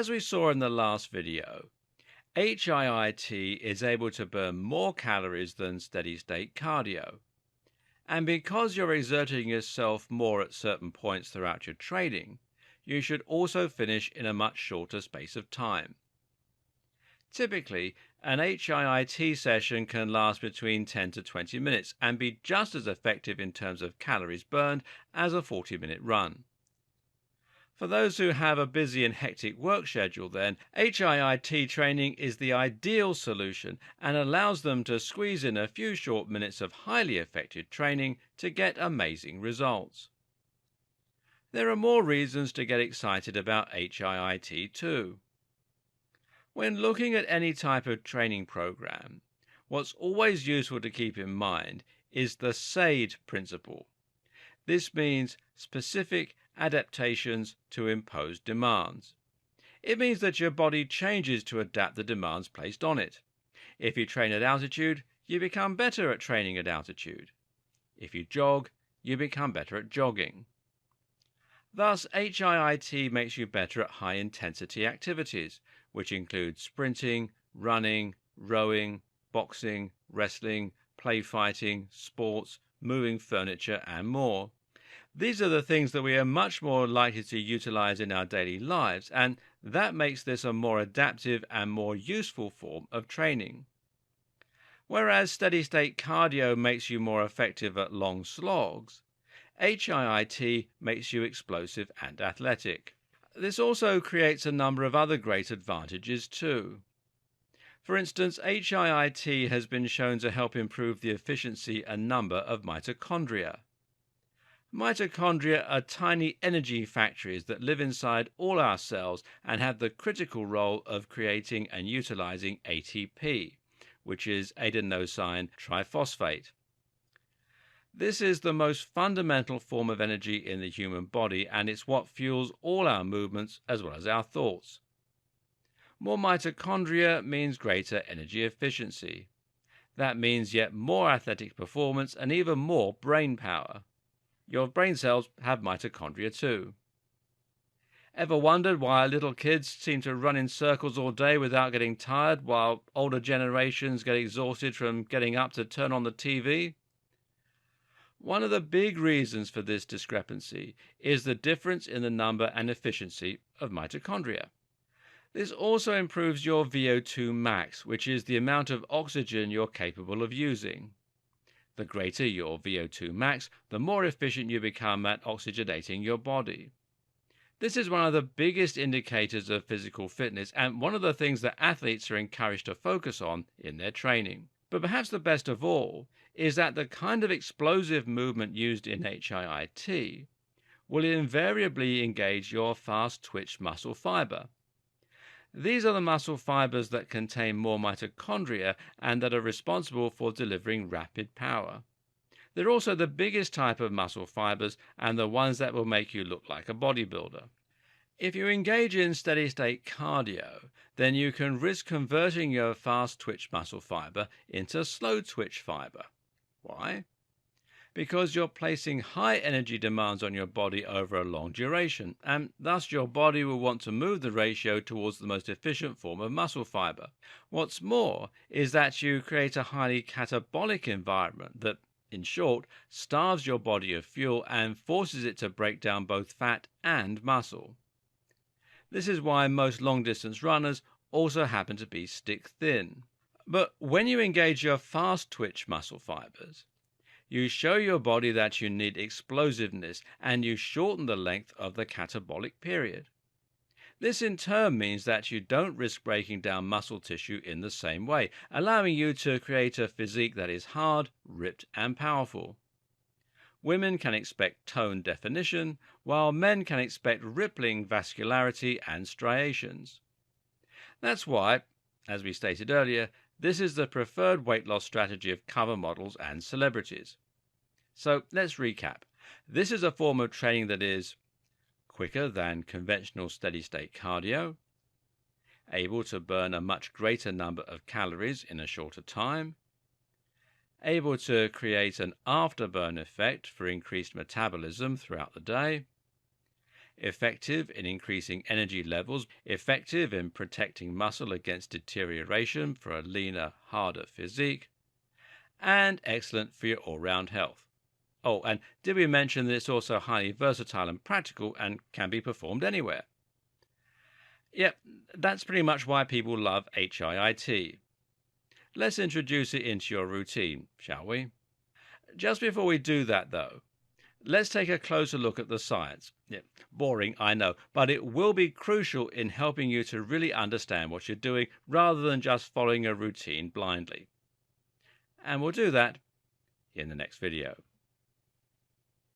As we saw in the last video, HIIT is able to burn more calories than steady state cardio. And because you're exerting yourself more at certain points throughout your training, you should also finish in a much shorter space of time. Typically, an HIIT session can last between 10 to 20 minutes and be just as effective in terms of calories burned as a 40-minute run. For those who have a busy and hectic work schedule, then HIIT training is the ideal solution and allows them to squeeze in a few short minutes of highly effective training to get amazing results. There are more reasons to get excited about HIIT too. When looking at any type of training program, what's always useful to keep in mind is the SAID principle. This means specific adaptations to imposed demands. It means that your body changes to adapt the demands placed on it. If you train at altitude, you become better at training at altitude. If you jog, you become better at jogging. Thus, HIIT makes you better at high-intensity activities, which include sprinting, running, rowing, boxing, wrestling, play fighting, sports, moving furniture, and more. These are the things that we are much more likely to utilize in our daily lives, and that makes this a more adaptive and more useful form of training. Whereas steady-state cardio makes you more effective at long slogs, HIIT makes you explosive and athletic. This also creates a number of other great advantages too. For instance, HIIT has been shown to help improve the efficiency and number of mitochondria. Mitochondria are tiny energy factories that live inside all our cells and have the critical role of creating and utilizing ATP, which is adenosine triphosphate. This is the most fundamental form of energy in the human body, and it's what fuels all our movements as well as our thoughts. More mitochondria means greater energy efficiency. That means yet more athletic performance and even more brain power. Your brain cells have mitochondria too. Ever wondered why little kids seem to run in circles all day without getting tired, while older generations get exhausted from getting up to turn on the TV? One of the big reasons for this discrepancy is the difference in the number and efficiency of mitochondria. This also improves your VO2 max, which is the amount of oxygen you're capable of using. The greater your VO2 max, the more efficient you become at oxygenating your body. This is one of the biggest indicators of physical fitness and one of the things that athletes are encouraged to focus on in their training. But perhaps the best of all is that the kind of explosive movement used in HIIT will invariably engage your fast-twitch muscle fiber. These are the muscle fibers that contain more mitochondria and that are responsible for delivering rapid power. They're also the biggest type of muscle fibers and the ones that will make you look like a bodybuilder. If you engage in steady-state cardio, then you can risk converting your fast-twitch muscle fiber into slow-twitch fiber. Why? Because you're placing high energy demands on your body over a long duration, and thus your body will want to move the ratio towards the most efficient form of muscle fiber. What's more is that you create a highly catabolic environment that, in short, starves your body of fuel and forces it to break down both fat and muscle. This is why most long-distance runners also happen to be stick-thin. But when you engage your fast-twitch muscle fibers, you show your body that you need explosiveness and you shorten the length of the catabolic period. This in turn means that you don't risk breaking down muscle tissue in the same way, allowing you to create a physique that is hard, ripped, and powerful. Women can expect toned definition, while men can expect rippling vascularity and striations. That's why, as we stated earlier, this is the preferred weight loss strategy of cover models and celebrities. So let's recap. This is a form of training that is quicker than conventional steady-state cardio, able to burn a much greater number of calories in a shorter time, able to create an afterburn effect for increased metabolism throughout the day, effective in increasing energy levels, effective in protecting muscle against deterioration for a leaner, harder physique, and excellent for your all-round health. Oh, and did we mention that it's also highly versatile and practical and can be performed anywhere? Yep, that's pretty much why people love HIIT. Let's introduce it into your routine, shall we? Just before we do that, though, let's take a closer look at the science. Yeah, boring, I know, but it will be crucial in helping you to really understand what you're doing rather than just following a routine blindly. And we'll do that in the next video.